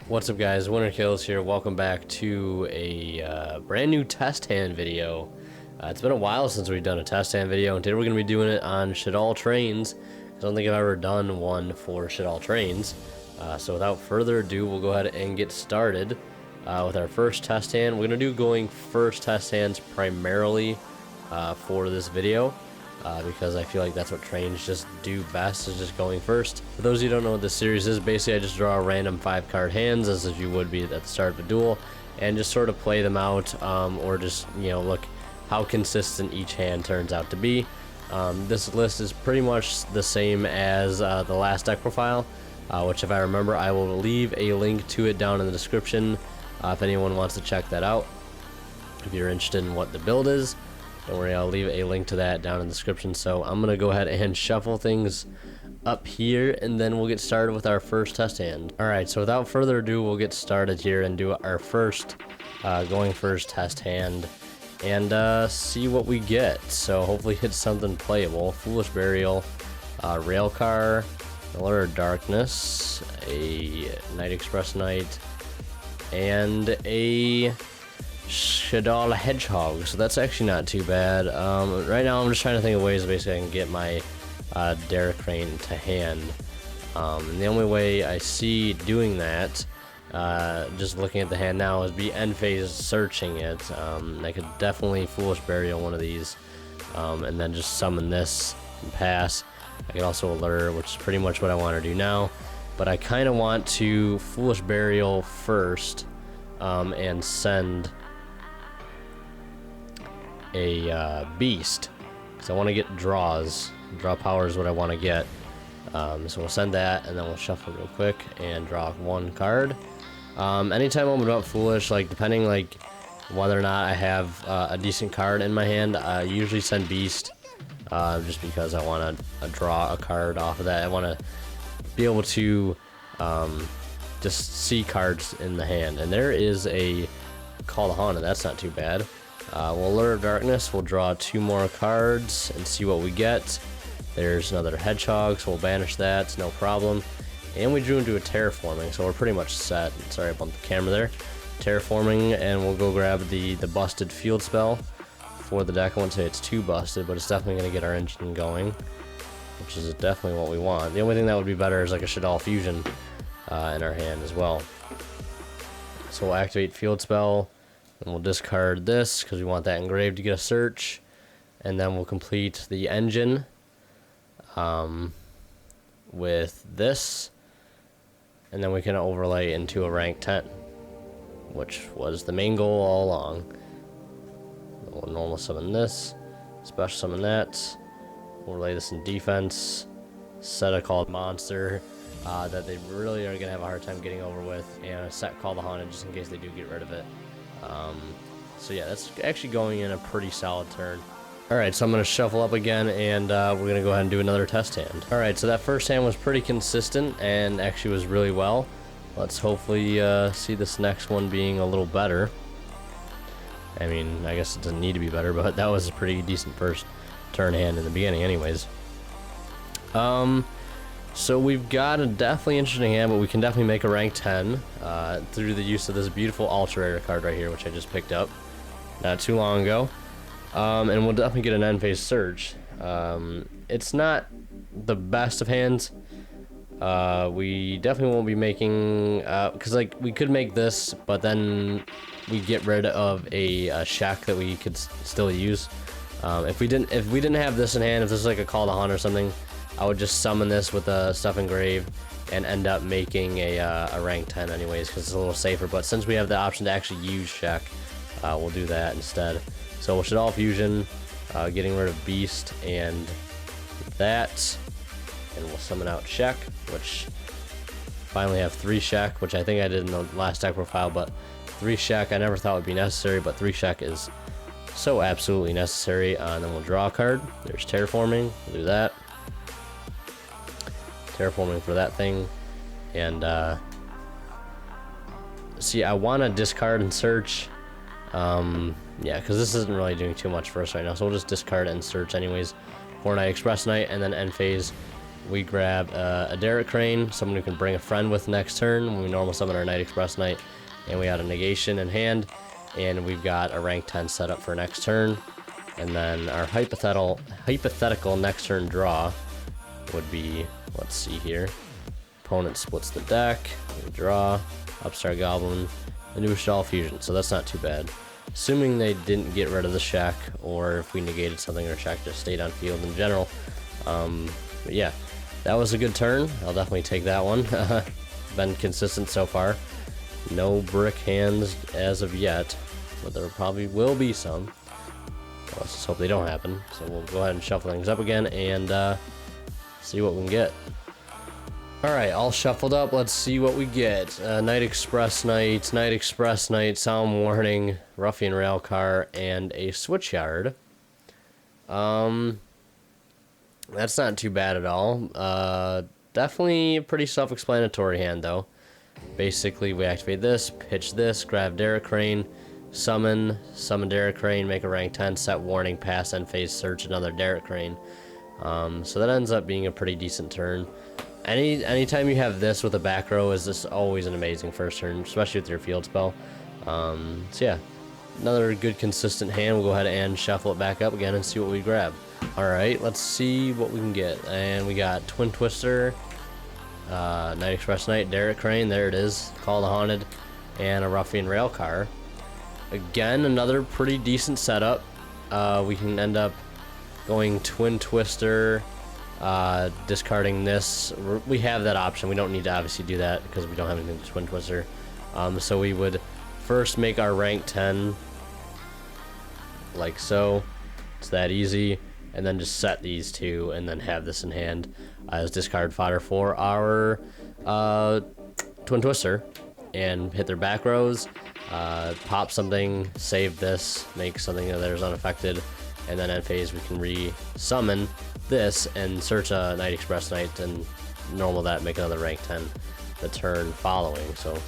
What's up, guys? Winter Kills here. Welcome back to a brand new test hand video. It's been a while since we've done a test hand video, and today we're going to be doing it on Shaddoll trains. I don't think I've ever done one for Shaddoll trains. So without further ado, we'll go ahead and get started with our first test hand. We're going to do going first test hands primarily for this video. Because I feel like that's what trains just do best, is just going first. For those of you who don't know what this series is, basically I just draw random 5-card hands as if you would be at the start of a duel, and just sort of play them out, or just, you know, look how consistent each hand turns out to be. This list is pretty much the same as the last deck profile, which, if I remember, I will leave a link to it down in the description if anyone wants to check that out. If you're interested in what the build is, don't worry, I'll leave a link to that down in the description. So I'm going to go ahead and shuffle things up here, and then we'll get started with our first test hand. Alright, so without further ado, we'll get started here and do our first going first test hand and see what we get. So hopefully hit something playable. Foolish Burial, Railcar, Allure of Darkness, a Night Express Knight, and a Shaddoll Hedgehog, so that's actually not too bad. Right now I'm just trying to think of ways basically I can get my Derek Crane to hand. And the only way I see doing that, just looking at the hand now, is be end phase searching it. I could definitely Foolish Burial one of these, and then just summon this and pass. I could also Allure, which is pretty much what I want to do now, but I kind of want to Foolish Burial first, and send a beast, because I want to get draws. Draw power is what I want to get. So we'll send that, and then we'll shuffle real quick and draw one card. Anytime I open up Foolish, like depending like whether or not I have a decent card in my hand, I usually send beast, just because I want to draw a card off of that. I want to be able to just see cards in the hand, and there is a Call to Haunted. That's not too bad. We'll Allure of Darkness. We'll draw 2 more cards and see what we get. There's another Hedgehog, so we'll banish that, no problem. And we drew into a Terraforming, so we're pretty much set. Sorry, I bumped the camera there. Terraforming, and we'll go grab the busted field spell for the deck. I won't say it's too busted, but it's definitely going to get our engine going, which is definitely what we want. The only thing that would be better is like a Shaddoll Fusion in our hand as well. So we'll activate field spell, and we'll discard this because we want that engraved to get a search, and then we'll complete the engine with this, and then we can overlay into a rank 10, which was the main goal all along. We'll normal summon this, special summon that, we'll lay this in defense, set a called monster that they really are going to have a hard time getting over with, and a set Call the Haunted just in case they do get rid of it. So yeah, that's actually going in a pretty solid turn. Alright, so I'm going to shuffle up again, and we're going to go ahead and do another test hand. Alright, so that first hand was pretty consistent and actually was really well. Let's hopefully see this next one being a little better. I mean, I guess it doesn't need to be better, but that was a pretty decent first turn hand in the beginning anyways. So we've got a definitely interesting hand, but we can definitely make a rank 10 through the use of this beautiful ultra rare card right here, which I just picked up not too long ago. And we'll definitely get an end phase search. It's not the best of hands. We definitely won't be making, because like we could make this, but then we get rid of a shack that we could still use. If we didn't have this in hand, if this was like a Call to Haunt or something, I would just summon this with a stuff engraved and end up making a rank 10 anyways, because it's a little safer. But since we have the option to actually use Shack, we'll do that instead. So we'll Shaddoll Fusion, getting rid of Beast and that, and we'll summon out Shack, which finally have 3 Shack, which I think I did in the last deck profile, but 3 Shack I never thought would be necessary, but 3 Shack is so absolutely necessary. And then we'll draw a card. There's Terraforming, we'll do that. Terraforming for that thing, and see, I want to discard and search, yeah, because this isn't really doing too much for us right now, so we'll just discard and search anyways for Night Express Knight, and then end phase we grab a Derek Crane, someone who can bring a friend with next turn when we normal summon our Night Express Knight, and we had a negation in hand, and we've got a rank 10 set up for next turn. And then our hypothetical next turn draw would be, let's see here, opponent splits the deck, we draw, Upstart Goblin, a new Shaddoll Fusion, so that's not too bad. Assuming they didn't get rid of the Shack, or if we negated something or Shack just stayed on field in general. But yeah, that was a good turn. I'll definitely take that one. Been consistent so far. No brick hands as of yet, but there probably will be some. So let's just hope they don't happen. So we'll go ahead and shuffle things up again and see what we can get. Alright, all shuffled up. Let's see what we get. Night Express Knight, Night Express Knight, Solemn Warning, Ruffian Railcar, and a Switchyard. That's not too bad at all. Definitely a pretty self-explanatory hand, though. Basically, we activate this, pitch this, grab Derek Crane, summon Derek Crane, make a rank 10, set warning, pass, end phase, search another Derek Crane. So that ends up being a pretty decent turn. Anytime you have this with a back row, is this always an amazing first turn, especially with your field spell. So yeah, another good consistent hand. We'll go ahead and shuffle it back up again and see what we grab. Alright, let's see what we can get. And we got Twin Twister, Night Express Knight, Derek Crane, there it is, Call the Haunted, and a Ruffian Railcar. Again, another pretty decent setup. We can end up going Twin Twister, discarding this. We have that option. We don't need to obviously do that because we don't have anything to Twin Twister. So we would first make our rank 10 like so. It's that easy. And then just set these two and then have this in hand as discard fodder for our Twin Twister and hit their back rows, pop something, save this, make something of theirs unaffected, and then end phase we can re-summon this and search a Night Express Knight and normal that, make another rank 10 the turn following. So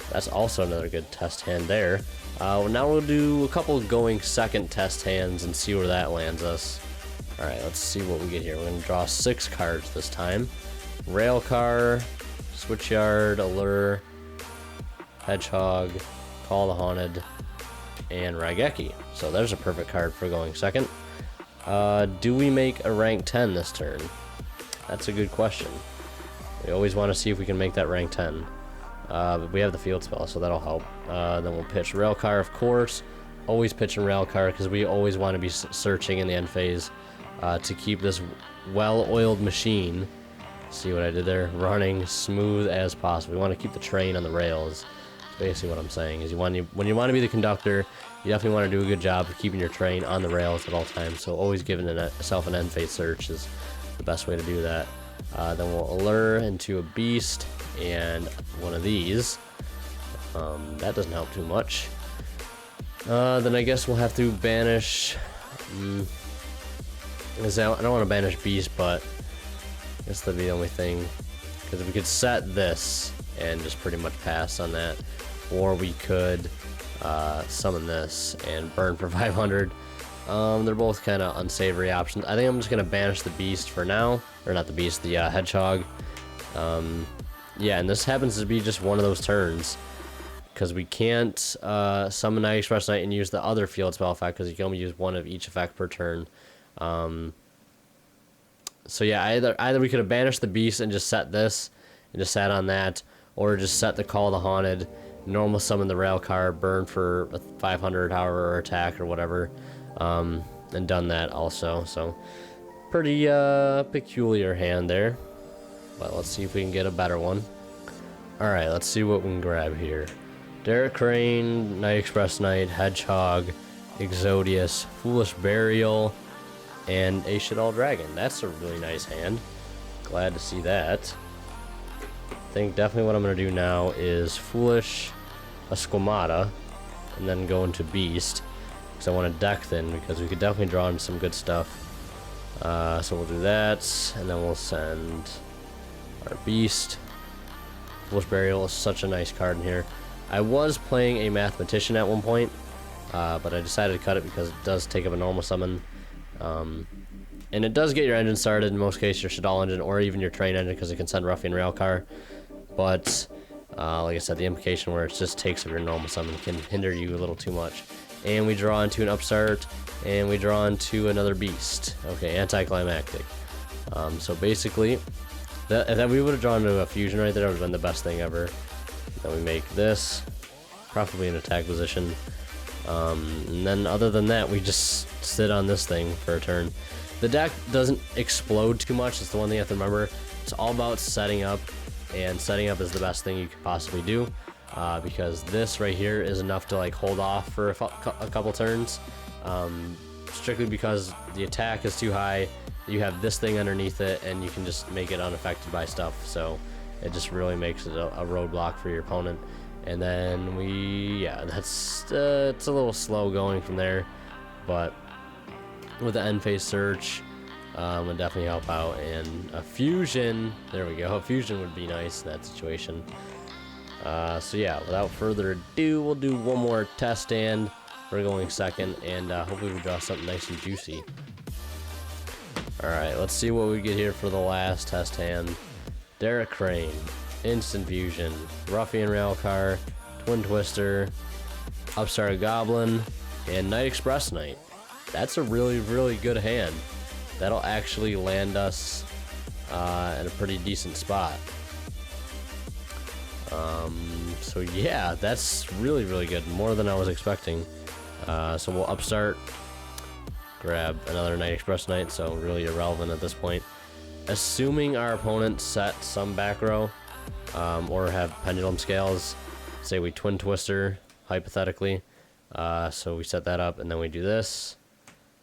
that's also another good test hand there. Now we'll do a couple going second test hands and see where that lands us. Alright, let's see what we get here. We're going to draw 6 cards this time. Railcar, Switchyard, Allure, Hedgehog, Call the Haunted, and Raigeki. So there's a perfect card for going second. Do we make a rank 10 this turn? That's a good question. We always want to see if we can make that rank 10. But we have the field spell, so that'll help. Then we'll pitch Railcar, of course. Always pitching Railcar because we always want to be searching in the end phase. To keep this well-oiled machine, see what I did there, running smooth as possible. We want to keep the train on the rails. That's basically what I'm saying. Is when you want to be the conductor, you definitely want to do a good job of keeping your train on the rails at all times. So always giving yourself an end phase search is the best way to do that. Then we'll allure into a beast and one of these. That doesn't help too much. Then I guess we'll have to banish. I don't want to banish beast, but I guess that'd be the only thing. Because we could set this and just pretty much pass on that, or we could summon this and burn for 500. They're both kind of unsavory options. I think I'm just gonna banish the beast for now, or not the beast, the hedgehog. Yeah, and this happens to be just one of those turns because we can't summon Night Express Knight and use the other field spell effect because you can only use one of each effect per turn. So yeah, either we could have banished the beast and just set this and just sat on that, or just set the Call the Haunted, normal summon the Railcar, burn for 500 however attack or whatever, and done that also. So pretty peculiar hand there, but let's see if we can get a better one. Alright, let's see what we can grab here. Derek Crane, Night Express Knight, Hedgehog, Exodius, Foolish Burial, and a Shaddoll Dragon. That's a really nice hand. Glad to see that. I think definitely what I'm going to do now is Foolish, a Squamata, and then go into Beast, because I want to deck thin, because we could definitely draw in some good stuff. So we'll do that, and then we'll send our Beast. Foolish Burial is such a nice card in here. I was playing a Mathematician at one point, but I decided to cut it because it does take up a normal summon. And it does get your engine started, in most cases your Shaddoll engine, or even your train engine, because it can send Ruffian Railcar. But, like I said, the implication where it just takes up your normal summon can hinder you a little too much. And we draw into an upstart, and we draw into another beast. Okay, anticlimactic. So basically, if we would have drawn into a fusion right there, that would have been the best thing ever. Then we make this, preferably in attack position. And then other than that, we just sit on this thing for a turn. The deck doesn't explode too much. It's the one thing you have to remember. It's all about setting up, and setting up is the best thing you could possibly do, because this right here is enough to like hold off for a couple turns, strictly because the attack is too high. You have this thing underneath it, and you can just make it unaffected by stuff. So it just really makes it a roadblock for your opponent. And then that's it's a little slow going from there, but with the end phase search, would definitely help out. And a fusion, there we go. A fusion would be nice in that situation. So yeah, without further ado, we'll do one more test stand. We're going second, and hopefully we draw something nice and juicy. All right, let's see what we get here for the last test hand. Derek Crane, instant fusion, Ruffian Railcar, Twin Twister, Upstart Goblin, and Night Express Knight. That's a really, really good hand. That'll actually land us in a pretty decent spot. So yeah, that's really, really good. More than I was expecting. So we'll upstart, grab another Night Express Knight, so really irrelevant at this point. Assuming our opponent set some back row, or have pendulum scales, say we Twin Twister, hypothetically. So we set that up, and then we do this.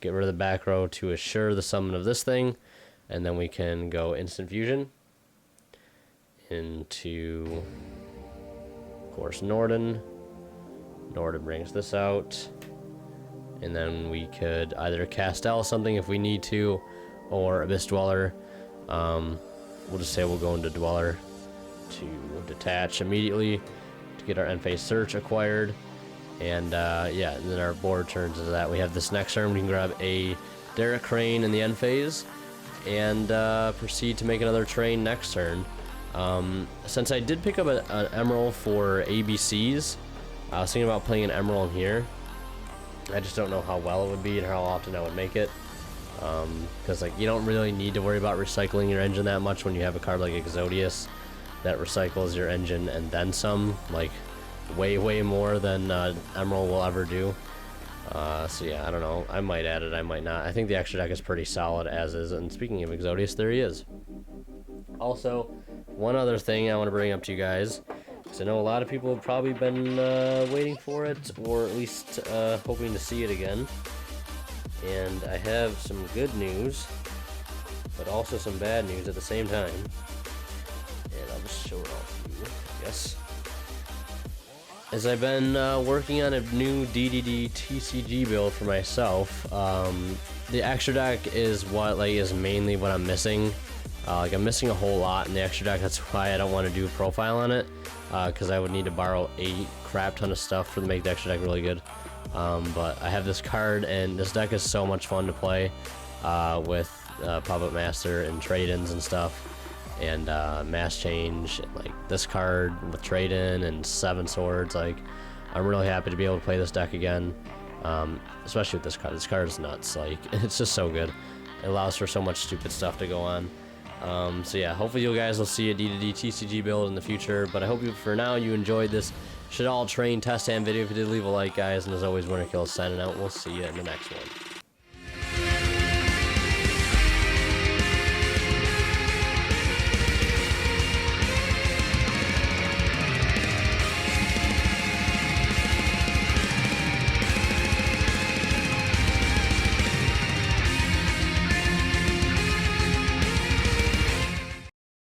Get rid of the back row to assure the summon of this thing, and then we can go instant fusion into, of course, Norden. Norden brings this out, and then we could either Castell something if we need to, or Abyss Dweller. We'll just say we'll go into Dweller to detach immediately to get our end phase search acquired. And yeah, and then our board turns into that. We have this next turn, we can grab a Derek Crane in the end phase, and proceed to make another train next turn. Since I did pick up an Emerald for ABCs, I was thinking about playing an Emerald in here. I just don't know how well it would be and how often I would make it. Because like, you don't really need to worry about recycling your engine that much when you have a card like Exodius that recycles your engine and then some, like way more than Emerald will ever do. So yeah, I don't know, I might add it, I might not. I think the extra deck is pretty solid as is. And speaking of Exodius, there he is. Also, one other thing I want to bring up to you guys, because I know a lot of people have probably been waiting for it, or at least hoping to see it again. And I have some good news, but also some bad news at the same time. And I'll just show it off to you, I guess. As I've been working on a new DDD TCG build for myself, the extra deck is is mainly what I'm missing. Like, I'm missing a whole lot in the extra deck. That's why I don't want to do a profile on it, because I would need to borrow a crap ton of stuff to make the extra deck really good. But I have this card, and this deck is so much fun to play with Puppet Master and trade-ins and stuff, and Mass Change, like this card with trade-in and 7 swords. Like, I'm really happy to be able to play this deck again, especially with this card. This card is nuts. Like, it's just so good. It allows for so much stupid stuff to go on. So yeah, hopefully you guys will see a D2D TCG build in the future, but I hope for now you enjoyed this Shaddoll train test hand video. If you did, leave a like, guys, and as always, Winter Kill signing out. We'll see you in the next one.